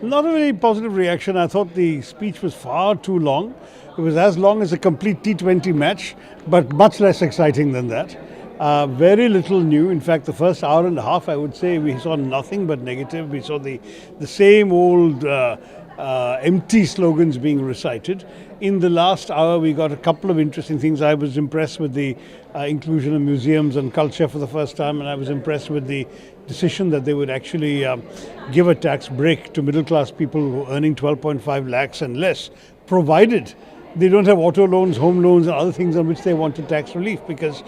Not a very positive reaction. I thought the speech was far too long. It was as long as a complete T20 match, but much less exciting than that. Very little new. In fact, the first hour and a half, I would say, we saw nothing but negative. We saw the same old empty slogans being recited. In the last hour, we got a couple of interesting things. I was impressed with the inclusion of museums and culture for the first time, and I was impressed with the decision that they would actually give a tax break to middle class people earning 12.5 lakhs and less, provided they don't have auto loans, home loans, and other things on which they wanted tax relief, because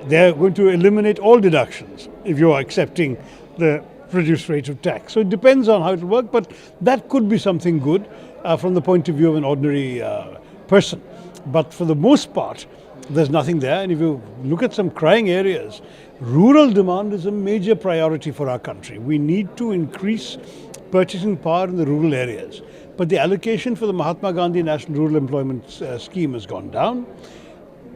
they're going to eliminate all deductions if you're accepting the reduced rate of tax. So it depends on how it will work, but that could be something good from the point of view of an ordinary person. But for the most part, there's nothing there. And if you look at some crying areas, rural demand is a major priority for our country. We need to increase purchasing power in the rural areas. But the allocation for the Mahatma Gandhi National Rural Employment Scheme has gone down.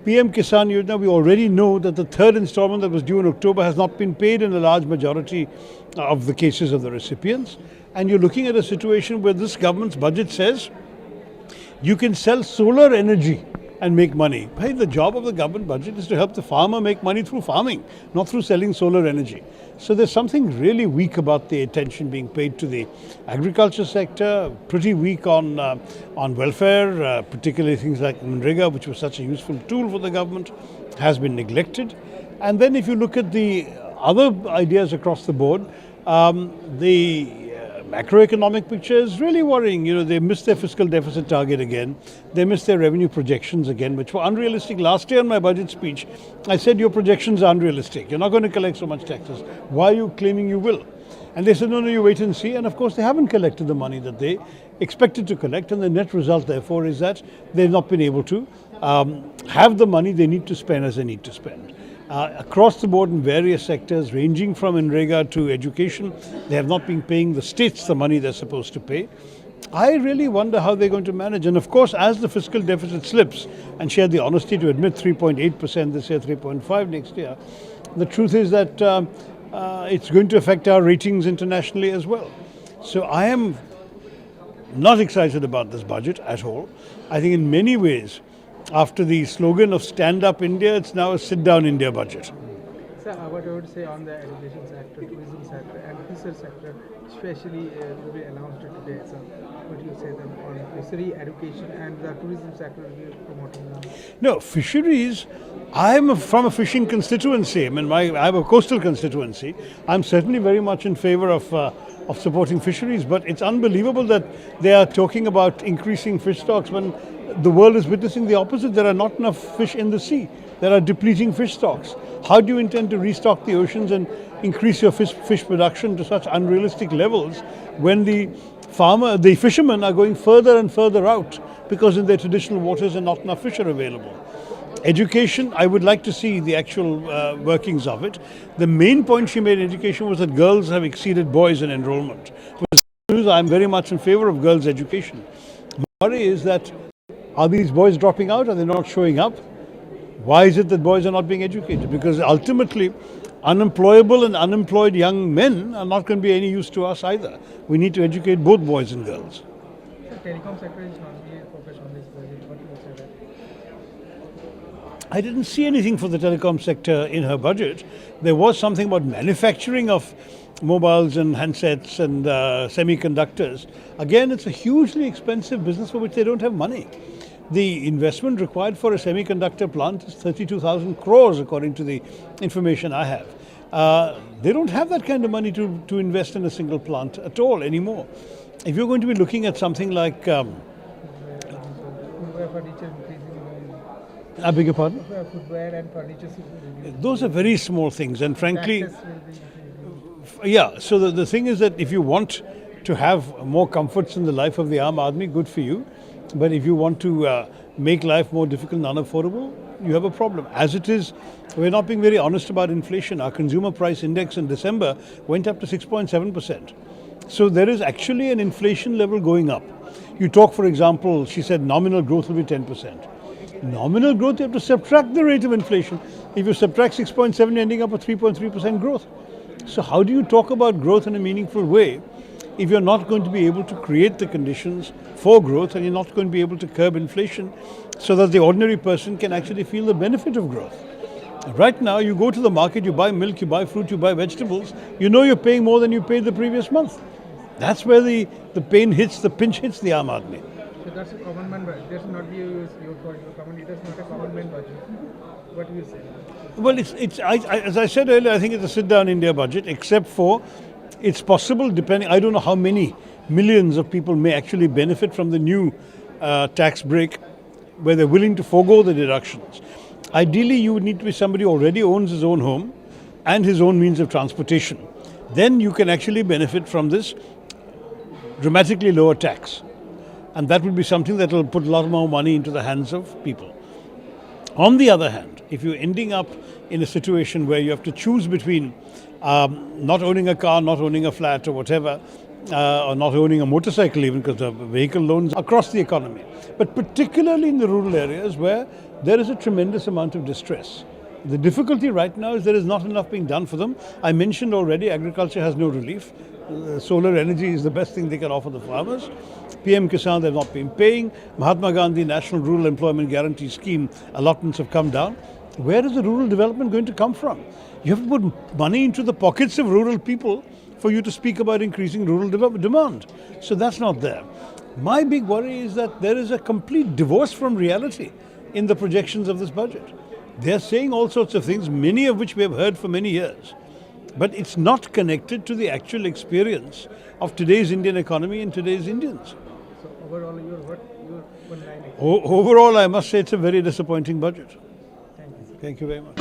PM Kisan Yojana, we already know that the third installment that was due in October has not been paid in a large majority of the cases of the recipients. And you're looking at a situation where this government's budget says you can sell solar energy and make money. Hey, the job of the government budget is to help the farmer make money through farming, not through selling solar energy. So there's something really weak about the attention being paid to the agriculture sector, pretty weak on welfare, particularly things like MNREGA, which was such a useful tool for the government, has been neglected. And then if you look at the other ideas across the board, the macroeconomic picture is really worrying. You know, they missed their fiscal deficit target again. They missed their revenue projections again, which were unrealistic. Last year in my budget speech, I said your projections are unrealistic. You're not going to collect so much taxes. Why are you claiming you will? And they said, no, you wait and see. And of course, they haven't collected the money that they expected to collect. And the net result, therefore, is that they've not been able to have the money they need to spend as they need to spend. Across the board in various sectors, ranging from NREGA to education, they have not been paying the states the money they're supposed to pay. I really wonder how they're going to manage. And of course, as the fiscal deficit slips, and she had the honesty to admit 3.8% this year, 3.5% next year, the truth is that it's going to affect our ratings internationally as well. So I am not excited about this budget at all. I think in many ways, after the slogan of Stand Up India, it's now a Sit Down India budget. Sir, what I would say on the education sector, tourism sector, and research sector, especially will be announced today. So, what do you say then on fishery, education, and the tourism sector will be promoting them? No, fisheries. I'm from a fishing constituency. I mean, I have a coastal constituency. I'm certainly very much in favor of supporting fisheries, but it's unbelievable that they are talking about increasing fish stocks when the world is witnessing the opposite. There are not enough fish in the sea. There are depleting fish stocks. How do you intend to restock the oceans and increase your fish production to such unrealistic levels when the fishermen are going further and further out because in their traditional waters are not enough fish are available? Education, I would like to see the actual workings of it. The main point she made in education was that girls have exceeded boys in enrollment. I'm very much in favor of girls' education. My worry is that are these boys dropping out? Are they not showing up? Why is it that boys are not being educated? Because ultimately, unemployable and unemployed young men are not going to be any use to us either. We need to educate both boys and girls. The telecom sector is not really focused on this budget. What do you say that? I didn't see anything for the telecom sector in her budget. There was something about manufacturing of mobiles and handsets and semiconductors. Again, it's a hugely expensive business for which they don't have money. The investment required for a semiconductor plant is 32,000 crores, according to the information I have. They don't have that kind of money to invest in a single plant at all anymore. If you're going to be looking at something like... I beg your pardon? Footwear and furniture. Those are very small things, and frankly... Yeah, so the thing is that if you want to have more comforts in the life of the Aam Aadmi, good for you. But if you want to make life more difficult and unaffordable, you have a problem. As it is, we're not being very honest about inflation. Our consumer price index in December went up to 6.7%. So there is actually an inflation level going up. You talk, for example, she said nominal growth will be 10%. Nominal growth, you have to subtract the rate of inflation. If you subtract 6.7, you're ending up with 3.3% growth. So how do you talk about growth in a meaningful way if you're not going to be able to create the conditions for growth and you're not going to be able to curb inflation so that the ordinary person can actually feel the benefit of growth. Right now, you go to the market, you buy milk, you buy fruit, you buy vegetables, you know you're paying more than you paid the previous month. That's where the pinch hits the Aam Aadmi. So that's a common man budget. That's not your common. It is not a common man budget. What do you say? Well, as I said earlier, I think it's a sit-down India budget, except for it's possible, depending, I don't know how many millions of people may actually benefit from the new tax break where they're willing to forego the deductions. Ideally, you would need to be somebody who already owns his own home and his own means of transportation. Then you can actually benefit from this dramatically lower tax. And that would be something that will put a lot more money into the hands of people. On the other hand, if you're ending up in a situation where you have to choose between not owning a car, not owning a flat or whatever, or not owning a motorcycle even, because the vehicle loans across the economy, but particularly in the rural areas where there is a tremendous amount of distress. The difficulty right now is there is not enough being done for them. I mentioned already, agriculture has no relief. Solar energy is the best thing they can offer the farmers. PM Kisan, they've not been paying. Mahatma Gandhi National Rural Employment Guarantee Scheme allotments have come down. Where is the rural development going to come from? You have to put money into the pockets of rural people for you to speak about increasing rural demand. So that's not there. My big worry is that there is a complete divorce from reality in the projections of this budget. They're saying all sorts of things, many of which we have heard for many years. But it's not connected to the actual experience of today's Indian economy and today's Indians. So overall, your one line. Overall, I must say it's a very disappointing budget. Thank you. Thank you very much.